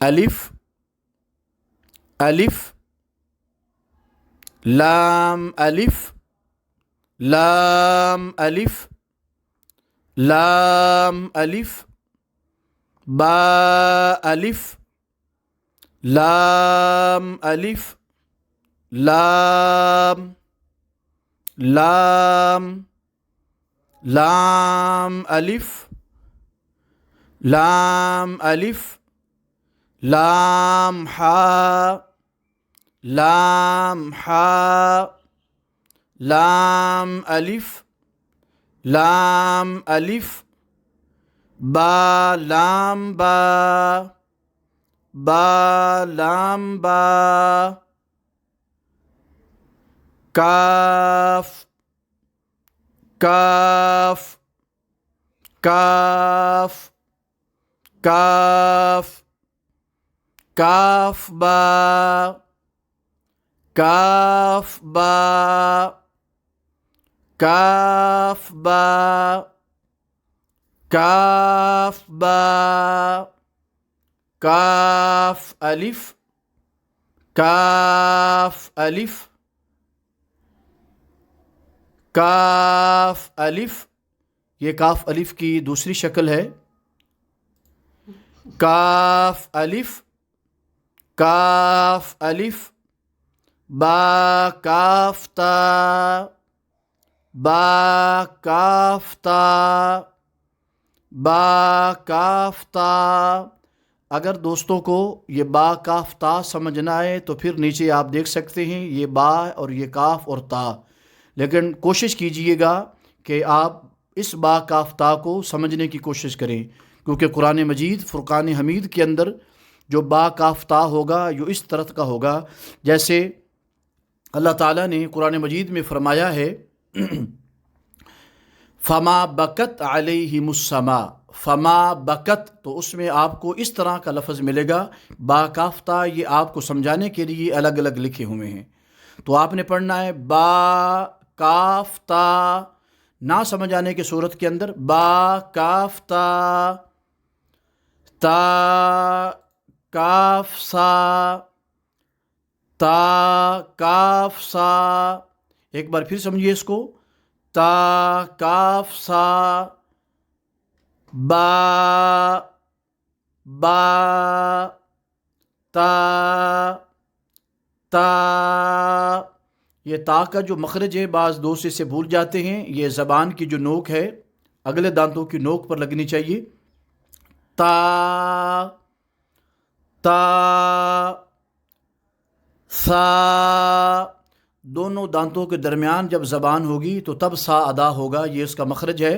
अलिफ अलिफ, लाम अलिफ, लाम अलिफ, लाम अलिफ, बा अलिफ, लाम अलिफ, लाम लाम, लाम अलिफ, लाम अलिफ, लाम हा, लाम हा, लाम अलिफ, लाम अलिफ, बा लाम बा, बा लाम बा, काफ काफ, काफ काफ, काफ बा, काफ बा, काफ बा, काफ बा, काफ अलिफ, काफ अलिफ, काफ अलिफ। ये काफ अलिफ की दूसरी शक्ल है। काफ अलिफ, काफ अलिफ, बा काफ ता, बा काफ ता, बा काफ ता। अगर दोस्तों को ये बा काफ ता समझना है तो फिर नीचे आप देख सकते हैं ये बा और ये काफ और ता, लेकिन कोशिश कीजिएगा कि आप इस बा काफ ता को समझने की कोशिश करें, क्योंकि कुरान मजीद फ़ुरक़ान हमीद के अंदर जो बा काफ ता होगा यो इस तरह का होगा जैसे अल्लाह ताला ने कुरान मजीद में फ़रमाया है फ़मा बकत अलैहिमुस्समा, फ़मा बकत, तो उसमें आपको इस तरह का लफ्ज़ मिलेगा। बा काफ ता ये आपको समझाने के लिए अलग अलग लिखे हुए हैं, तो आपने पढ़ना है बा काफ ता, ना समझ आने की सूरत के अंदर बा काफ ता, ता काफ सा, ता काफ सा। एक बार फिर समझिए इसको, ता काफ सा, बा बा, ता ता। ये ता का जो मखरज है बाज़ दोस्त इसे भूल जाते हैं, ये ज़बान की जो नोक है अगले दांतों की नोक पर लगनी चाहिए। ता ता, सा, दोनों दांतों के दरमियान जब ज़बान होगी तो तब सा अदा होगा, ये इसका मखरज है।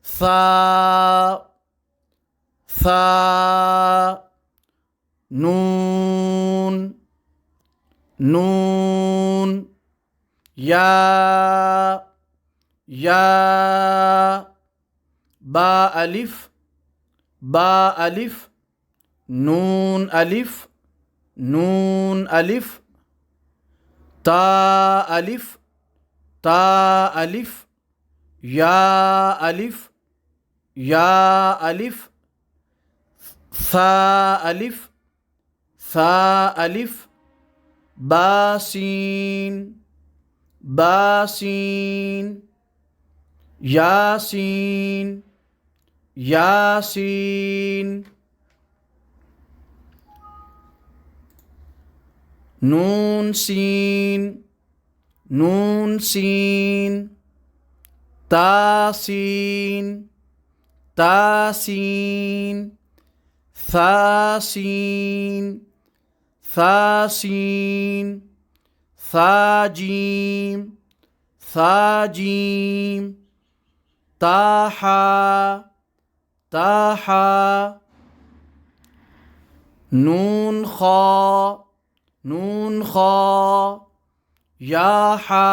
सा सा, नून नून, या या, बा अलिफ, बा अलिफ, नून अलिफ, नून अलिफ, ता अलिफ, ता अलिफ, या अलिफ, या अलिफ, सा अलिफ, सा अलिफ, बासीन, बासीन, यासीन, यासीन, नून सीन, नून सीन, तासीन, तासीन, सासीन, सासीन, साजीम, साजीम, ताहा, ताहा, नून खा, नून खा, याहा,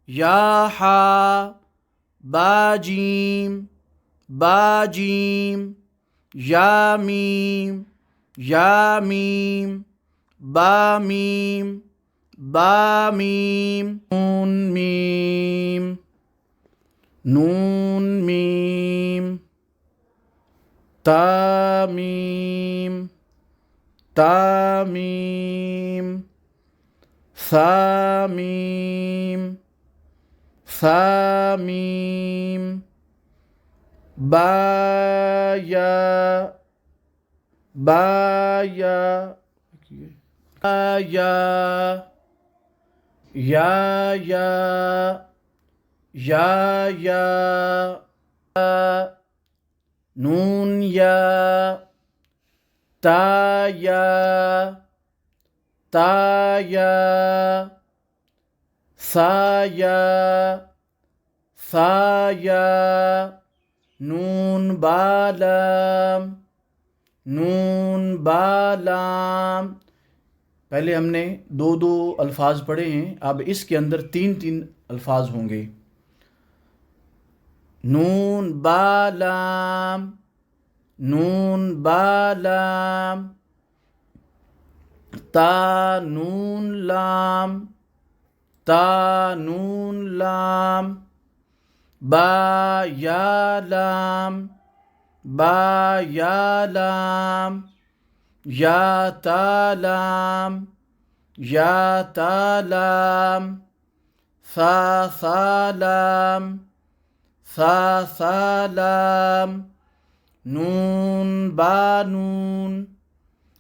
याहा, बाजीम, बाजीम, यामीम, यामीम, बामीम, बामीम, नून मीम, नून मीम, तामीम तामीम सामीम सामीम बाया बाया या या या या नून या ताया ताया साया साया नून बालाम नून बालाम। पहले हमने दो दो अल्फाज पढ़े हैं, अब इसके अंदर तीन तीन अल्फाज होंगे। नून बालाम नून बालाम ता नून लाम ता नून लाम बा या लाम बा या लाम या तालाम या तालाम सा सालाम सा सालाम नून बानून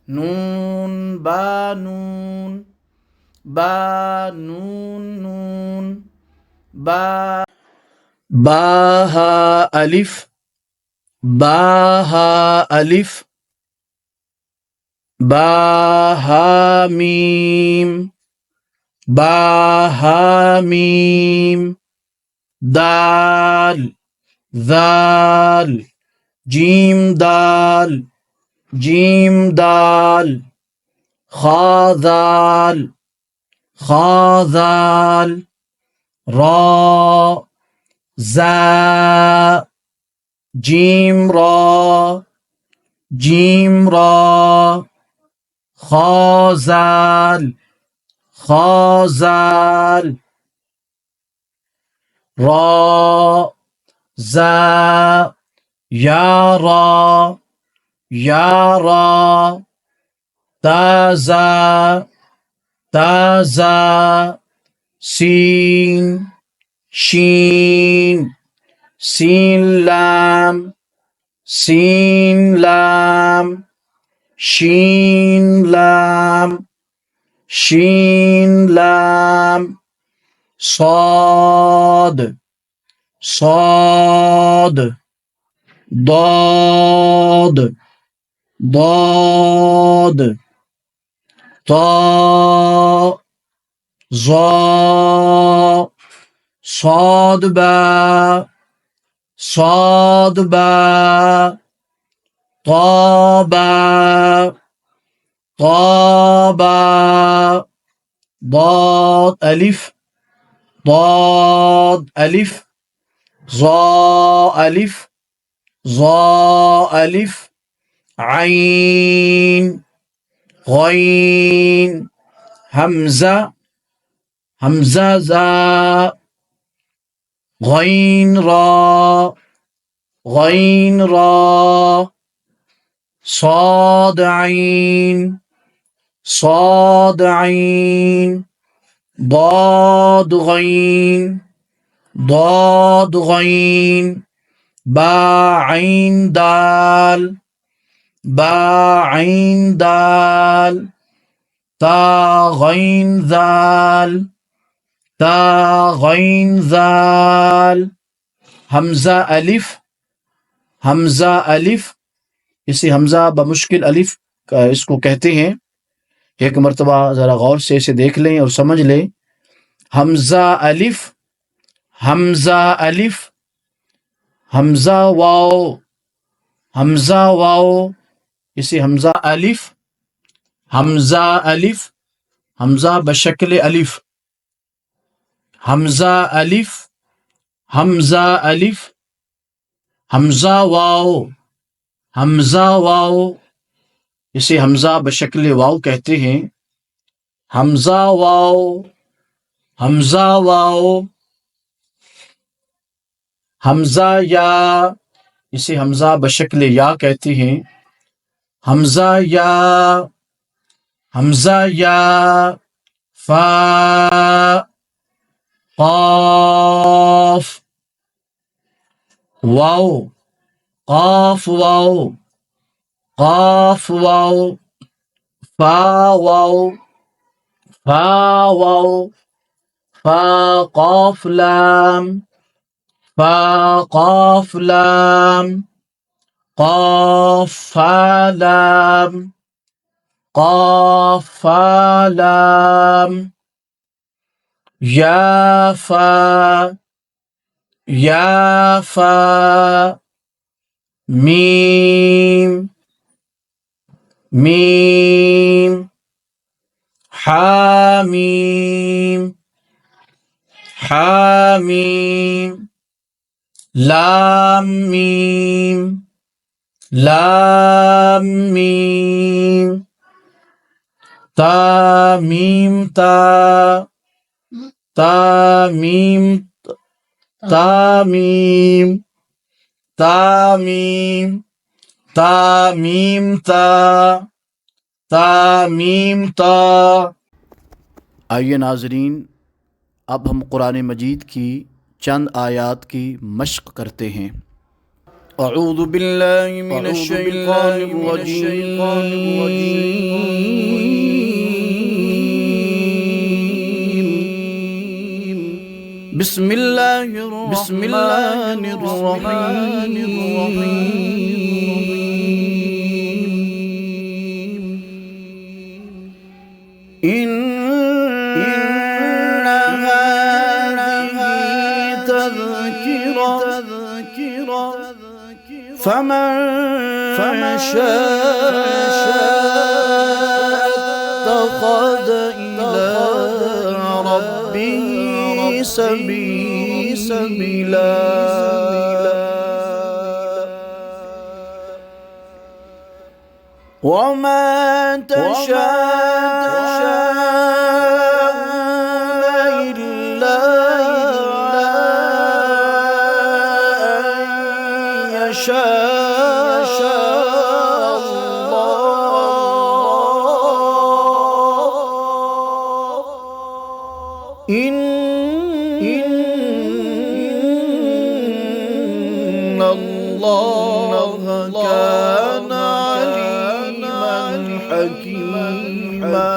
नून बानून बानून नून बा बाहा अलिफ बाहा अलिफ बाहा मीम बाहा मीम दाल दाल जीम दाल जीम दाल खा दाल खा दाल रा जा जीम रा जीम रा खाजाल खाजाल रा जा यारा यारा ताजा ताजा सीन शीन सीन लाम सीन लाम शीन लाम शीन लाम صاد صاد ضاد ضاد طاء ظاء صاد باء صاد باء طابا طابا ضاد ألف ضاد ألف ظاء ألف ظاء ألف عين غين همزة همزة زا غين را غين را صاد عين صاد عين ضاد غين ضاد غين با عين دال با عين دال تا غين ذال تا غين ذال हमजा अलिफ हमजा अलिफ। इसे हमजा बमुश्किल अलिफ इसको कहते हैं। एक मर्तबा ज़रा गौर से इसे देख लें और समझ लें। हमजा अलिफ हमजा अलिफ हमजा वाओ हमजा वाओ। इसे हमजा अलिफ हमजा अलिफ हमजा बशक्ल अलिफ हमजा अलिफ हमजा अलिफ हमजा वाओ हमजा वाओ। इसे हमजा बशक्ल वाओ कहते हैं। हमजा वाओ हमजा वाओ हमजा या। इसे हमजा बशक्ल या कहते हैं। हमजा या, हमजा या, फा, काफ, वाओ, काफ वाओ, काफ वाओ, फा वाओ, फा वाओ, फा काफ लाम, फा काफ लाम, काफ फा लाम, काफ फा लाम, या फा, या फा, मीम, मीम, हामीम, हामीम, लाम मीम, लाम मीम, तामीम ता, तामीम, तामीम, तामीम, तामीम ता, तामीम ता। आइए नाजरीन, अब हम कुरान मजीद की चंद आयात की मश्क करते हैं। अऊज़ु बिल्लाहि मिनश शैतानिर रजीम। बिस्मिल्लाहिर रहमानिर रहीम। इन्ना हाज़िही तज़किरा फमन शाअ इत्तख़ज़ इला रब्बिही सबीला। वमा तशाअून इल्ला अन यशाअ अल्लाह। इन्नल्लाह कान अलीमन हकीमा।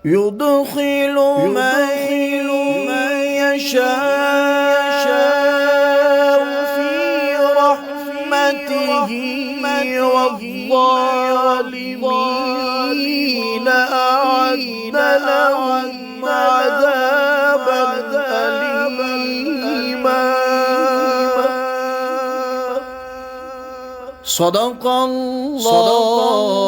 युदखिलु मन यशाअ फी रहमतिही वज़्ज़ालिमीन अ'अद्द लहुम अज़ाबन अलीमा। सदक़ल्लाहु